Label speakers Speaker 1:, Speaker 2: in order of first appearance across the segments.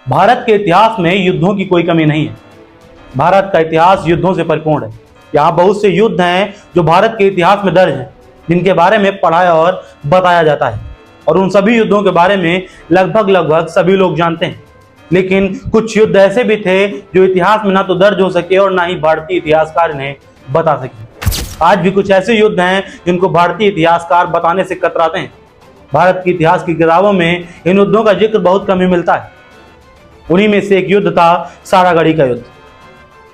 Speaker 1: भारत के इतिहास में युद्धों की कोई कमी नहीं है। भारत का इतिहास युद्धों से परिपूर्ण है। यहाँ बहुत से युद्ध हैं जो भारत के इतिहास में दर्ज हैं, जिनके बारे में पढ़ाया और बताया जाता है, और उन सभी युद्धों के बारे में लगभग सभी लोग जानते हैं। लेकिन कुछ युद्ध ऐसे भी थे जो इतिहास में ना तो दर्ज हो सके और ना ही भारतीय इतिहासकार इन्हें बता सके। आज भी कुछ ऐसे युद्ध हैं जिनको भारतीय इतिहासकार बताने से कतराते हैं। भारत के इतिहास की किताबों में इन युद्धों का जिक्र बहुत कम ही मिलता है। उन्हीं में से एक युद्ध था सारागढ़ी का युद्ध।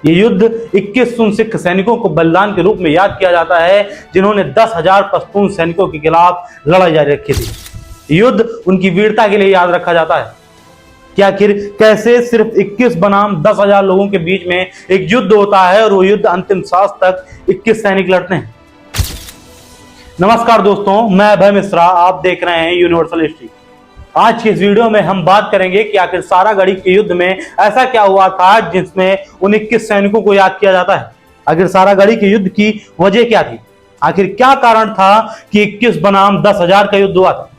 Speaker 1: ये युद्ध 21 उन सिख सैनिकों को बलिदान के रूप में याद किया जाता है जिन्होंने 10,000 पश्तून सैनिकों के खिलाफ लड़ाई जारी रखी थी। युद्ध उनकी वीरता के लिए याद रखा जाता है कि आखिर कैसे सिर्फ 21 बनाम 10,000 लोगों के बीच में एक युद्ध होता है और वो युद्ध अंतिम सांस तक 21 सैनिक लड़ते हैं। नमस्कार दोस्तों, मैं अभय मिश्रा, आप देख रहे हैं यूनिवर्सल हिस्ट्री। आज की इस वीडियो में हम बात करेंगे कि आखिर सारागढ़ी के युद्ध में ऐसा क्या हुआ था जिसमें उन 21 सैनिकों को याद किया जाता है। आखिर सारागढ़ी के युद्ध की वजह क्या थी, आखिर क्या कारण था कि 21 बनाम 10,000 का युद्ध हुआ था।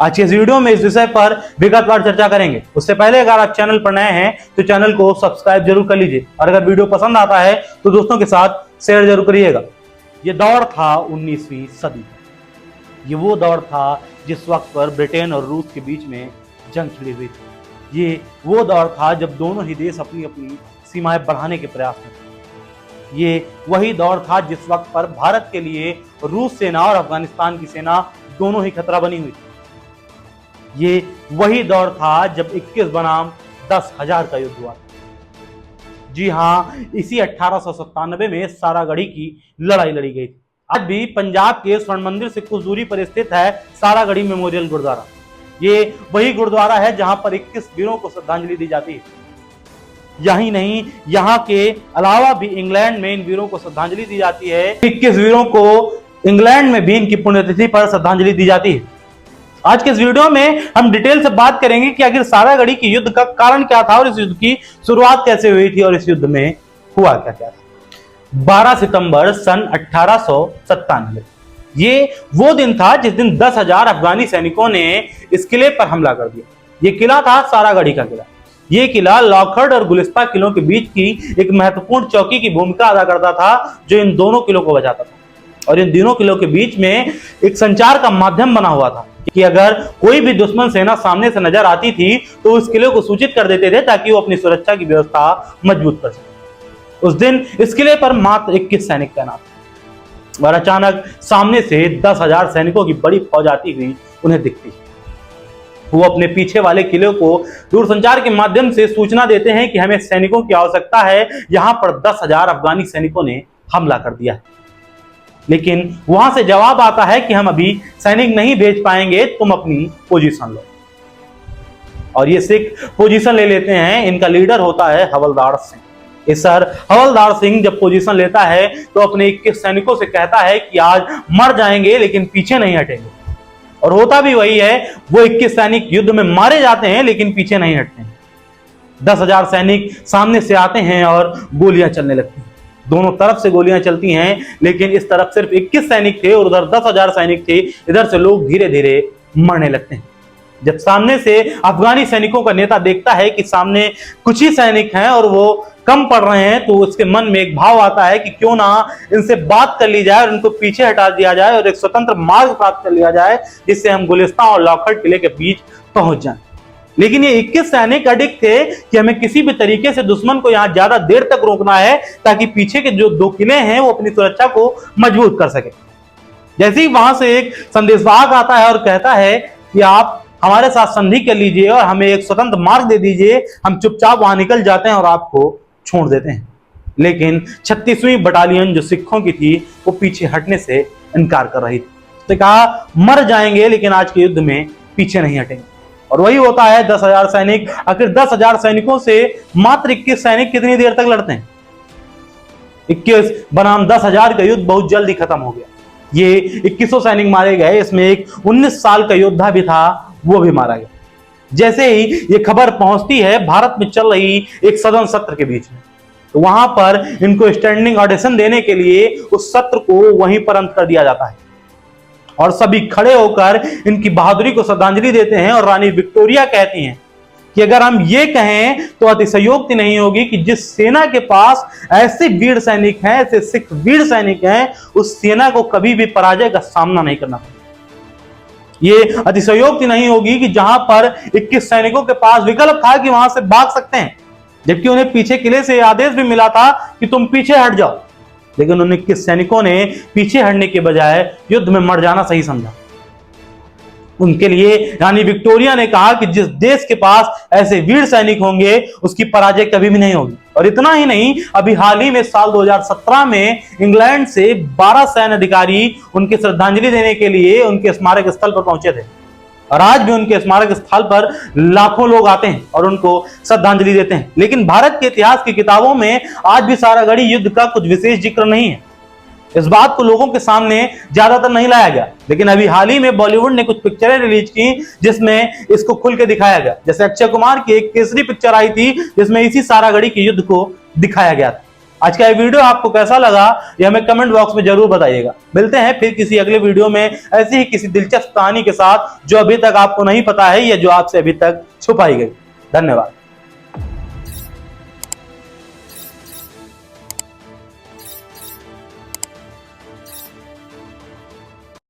Speaker 1: आज के इस वीडियो में इस विषय पर विगतवार चर्चा करेंगे। उससे पहले अगर आप चैनल पर नए हैं तो चैनल को सब्सक्राइब जरूर कर लीजिए, और अगर वीडियो पसंद आता है तो दोस्तों के साथ शेयर जरूर करिएगा। ये दौर था 19वीं सदी। ये वो दौर था जिस वक्त पर ब्रिटेन और रूस के बीच में जंग छिड़ी हुई थी। ये वो दौर था जब दोनों ही देश अपनी अपनी सीमाएं बढ़ाने के प्रयास में थे। ये वही दौर था जिस वक्त पर भारत के लिए रूस सेना और अफगानिस्तान की सेना दोनों ही खतरा बनी हुई थी। ये वही दौर था जब 21 बनाम 10,000 का युद्ध हुआ था। जी हाँ, इसी 1897 में सारागढ़ी की लड़ाई लड़ी गई थी। आज भी पंजाब के स्वर्ण मंदिर से कुछ दूरी पर स्थित है सारागढ़ी मेमोरियल गुरुद्वारा। ये वही गुरुद्वारा है जहां पर 21 वीरों को श्रद्धांजलि दी जाती है। यही नहीं, यहाँ के अलावा भी इंग्लैंड में इन वीरों को श्रद्धांजलि दी जाती है। 21 वीरों को इंग्लैंड में भी इनकी पुण्यतिथि पर श्रद्धांजलि दी जाती है। आज के इस वीडियो में हम डिटेल से बात करेंगे कि आखिर सारागढ़ी की युद्ध का कारण क्या था और इस युद्ध की शुरुआत कैसे हुई थी और इस युद्ध में हुआ क्या क्या था। 12 सितंबर सन 1897 ये वो दिन था जिस दिन 10,000 अफगानी सैनिकों ने इस किले पर हमला कर दिया। ये किला था सारागढ़ी का किला। ये किला लॉकहर्ट और गुलिस्ता किलों के बीच की एक महत्वपूर्ण चौकी की भूमिका अदा करता था, जो इन दोनों किलों को बचाता था। और इन दोनों किलों के बीच में एक संचार का माध्यम बना हुआ था कि अगर कोई भी दुश्मन सेना सामने से नजर आती थी तो उस किले को सूचित कर देते थे ताकि वो अपनी सुरक्षा की व्यवस्था मजबूत कर सके। उस दिन इस किले पर मात्र 21 सैनिक तैनात थे और अचानक सामने से 10,000 सैनिकों की बड़ी फौज आती हुई उन्हें दिखती। वो अपने पीछे वाले किले को दूरसंचार के माध्यम से सूचना देते हैं कि हमें सैनिकों की आवश्यकता है, यहां पर 10,000 अफगानी सैनिकों ने हमला कर दिया है। लेकिन वहां से जवाब आता है कि हम अभी सैनिक नहीं भेज पाएंगे, तुम अपनी पोजीशन लो। और ये सिख पोजीशन ले लेते हैं। इनका लीडर होता है हवलदार सिंह। इस सर हवलदार सिंह जब पोजीशन लेता है तो अपने 21 सैनिकों से कहता है कि आज मर जाएंगे लेकिन पीछे नहीं हटेंगे। और होता भी वही है। वो 21 सैनिक युद्ध में मारे जाते हैं लेकिन पीछे नहीं हटते हैं। 10,000 सैनिक सामने से आते हैं और गोलियां चलने लगती हैं। दोनों तरफ से गोलियां चलती हैं, लेकिन इस तरफ सिर्फ 21 सैनिक थे और उधर 10,000 सैनिक थे। इधर से लोग धीरे धीरे मरने लगते हैं। जब सामने से अफगानी सैनिकों का नेता देखता है कि सामने कुछ ही सैनिक हैं और वो कम पड़ रहे हैं, तो उसके मन में एक भाव आता है कि क्यों ना इनसे बात कर ली जाए और उनको पीछे हटा दिया जाए और एक स्वतंत्र मार्ग प्राप्त कर लिया जाए जिससे हम गुलिस्तान और लॉकहर्ट किले के बीच पहुंच जाएं। लेकिन ये 21 सैनिक अडिग थे कि हमें किसी भी तरीके से दुश्मन को यहां ज्यादा देर तक रोकना है ताकि पीछे के जो 2 किले हैं वो अपनी सुरक्षा को मजबूत कर सके। जैसे ही वहां से एक संदेशवाहक आता है और कहता है कि आप हमारे साथ संधि कर लीजिए और हमें एक स्वतंत्र मार्ग दे दीजिए, हम चुपचाप वहां निकल जाते हैं और आपको छोड़ देते हैं। लेकिन 36वीं बटालियन जो सिखों की थी वो पीछे हटने से इनकार कर रही थी। तो कहा मर जाएंगे लेकिन आज के युद्ध में पीछे नहीं हटेंगे। और वही होता है। 10,000 सैनिक, आखिर 10,000 सैनिकों से मात्र 21 सैनिक कितनी देर तक लड़ते हैं। 21 बनाम 10,000 का युद्ध बहुत जल्द ही खत्म हो गया। ये 2100 सैनिक मारे गए। इसमें एक 19 साल का योद्धा भी था, वो भी मारा गया। जैसे ही ये खबर पहुंचती है भारत में चल रही एक सदन सत्र के बीच में, तो वहां पर इनको स्टैंडिंग ऑडिशन देने के लिए उस सत्र को वहीं पर अंत कर दिया जाता है और सभी खड़े होकर इनकी बहादुरी को श्रद्धांजलि देते हैं। और रानी विक्टोरिया कहती हैं कि अगर हम ये कहें तो अतिशयोक्ति नहीं होगी कि जिस सेना के पास ऐसे वीर सैनिक हैं, ऐसे सिख वीर सैनिक हैं, उस सेना को कभी भी पराजय का सामना नहीं करना पड़ेगा। ये अतिशयोक्ति नहीं होगी कि जहां पर 21 सैनिकों के पास विकल्प था कि वहां से भाग सकते हैं, जबकि उन्हें पीछे किले से आदेश भी मिला था कि तुम पीछे हट जाओ, लेकिन उन 21 सैनिकों ने पीछे हटने के बजाय युद्ध में मर जाना सही समझा। उनके लिए रानी विक्टोरिया ने कहा कि जिस देश के पास ऐसे वीर सैनिक होंगे उसकी पराजय कभी भी नहीं होगी। और इतना ही नहीं, अभी हाल ही में साल 2017 में इंग्लैंड से 12 सैन्य अधिकारी उनकी श्रद्धांजलि देने के लिए उनके स्मारक स्थल पर पहुंचे थे, और आज भी उनके स्मारक स्थल पर लाखों लोग आते हैं और उनको श्रद्धांजलि देते हैं। लेकिन भारत के इतिहास की किताबों में आज भी सारागढ़ी युद्ध का कुछ विशेष जिक्र नहीं है। इस बात को लोगों के सामने ज्यादातर नहीं लाया गया, लेकिन अभी हाल ही में बॉलीवुड ने कुछ पिक्चरें रिलीज की जिसमें इसको खुल के दिखाया गया। जैसे अक्षय कुमार की एक केसरी पिक्चर आई थी जिसमें इसी सारागढ़ी के युद्ध को दिखाया गया था। आज का ये वीडियो आपको कैसा लगा ये हमें कमेंट बॉक्स में जरूर बताइएगा। मिलते हैं फिर किसी अगले वीडियो में ऐसी ही किसी दिलचस्प कहानी के साथ जो अभी तक आपको नहीं पता है या जो आपसे अभी तक छुपाई गई। धन्यवाद।